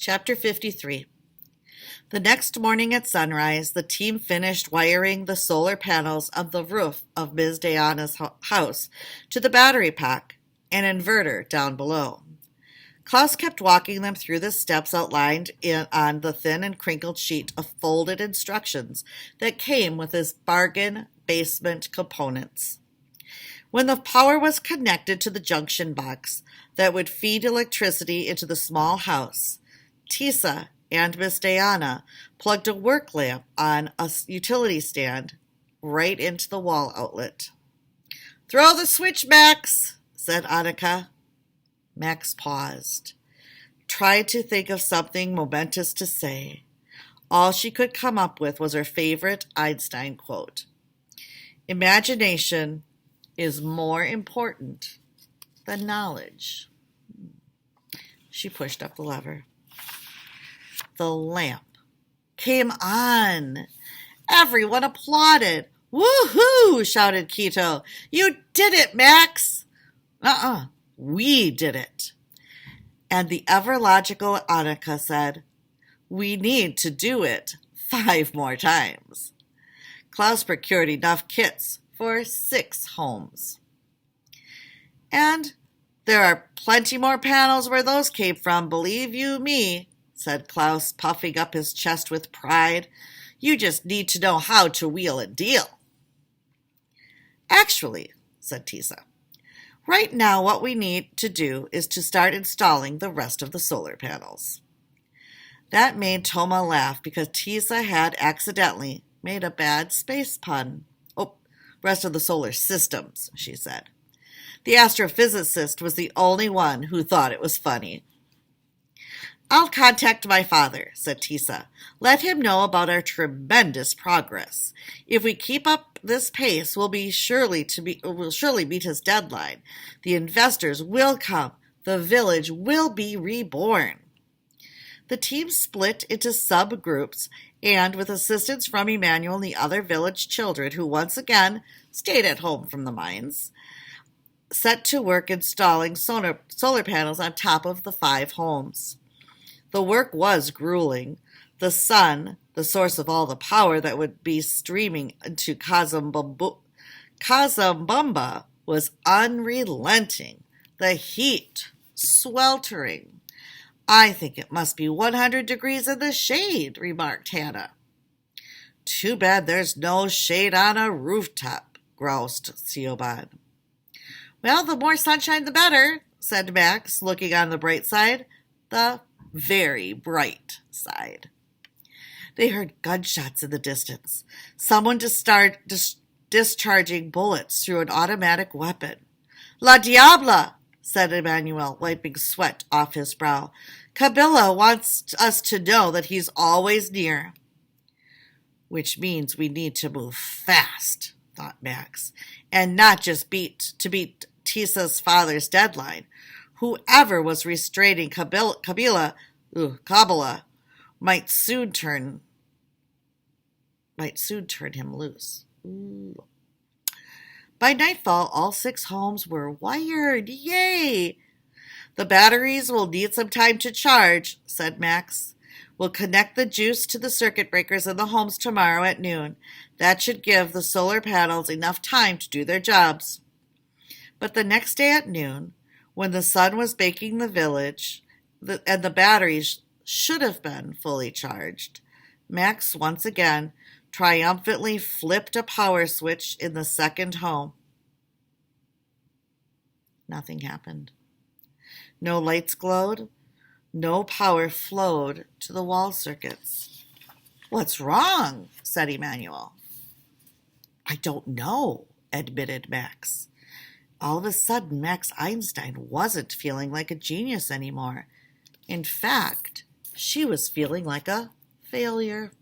Chapter 53. The next morning at sunrise, the team finished wiring the solar panels of the roof of Ms. Diana's house to the battery pack and inverter down below. Klaus kept walking them through the steps outlined on the thin and crinkled sheet of folded instructions that came with his bargain basement components. When the power was connected to the junction box that would feed electricity into the small house, Tisa and Miss Diana plugged a work lamp on a utility stand right into the wall outlet. "Throw the switch, Max," said Annika. Max paused, tried to think of something momentous to say. All she could come up with was her favorite Einstein quote: "Imagination is more important than knowledge." She pushed up the lever. The lamp came on. Everyone applauded. "Woo-hoo!" shouted Keto. "You did it, Max!" We did it. And the ever-logical Annika said, "We need to do it 5 more times." Klaus procured enough kits for 6 homes. "And there are plenty more panels where those came from, believe you me," said Klaus, puffing up his chest with pride. "You just need to know how to wheel and deal." "Actually," said Tisa, "right now what we need to do is to start installing the rest of the solar panels." That made Toma laugh because Tisa had accidentally made a bad space pun. "Oh, rest of the solar systems," she said. The astrophysicist was the only one who thought it was funny. "I'll contact my father," said Tisa. "Let him know about our tremendous progress. If we keep up this pace, we'll surely meet his deadline. The investors will come. The village will be reborn." The team split into subgroups, and with assistance from Emmanuel and the other village children, who once again stayed at home from the mines, set to work installing solar panels on top of the 5 homes. The work was grueling. The sun, the source of all the power that would be streaming into Kazambumba, was unrelenting. The heat, sweltering. "I think it must be 100 degrees in the shade," remarked Hannah. "Too bad there's no shade on a rooftop," groused Siobhan. "Well, the more sunshine the better," said Max, looking on the bright side. The very bright side. They heard gunshots in the distance. Someone discharging bullets through an automatic weapon. "La Diabla!" said Emmanuel, wiping sweat off his brow. "Kabila wants us to know that he's always near." "Which means we need to move fast," thought Max, "and not just beat Tisa's father's deadline. Whoever was restraining Kabila might soon turn him loose. Ooh. By nightfall, all 6 homes were wired. Yay! "The batteries will need some time to charge," said Max. "We'll connect the juice to the circuit breakers in the homes tomorrow at noon. That should give the solar panels enough time to do their jobs." But the next day at noon, when the sun was baking the village and the batteries should have been fully charged, Max once again triumphantly flipped a power switch in the second home. Nothing happened. No lights glowed. No power flowed to the wall circuits. "What's wrong?" said Emmanuel. "I don't know," admitted Max. All of a sudden, Max Einstein wasn't feeling like a genius anymore. In fact, she was feeling like a failure.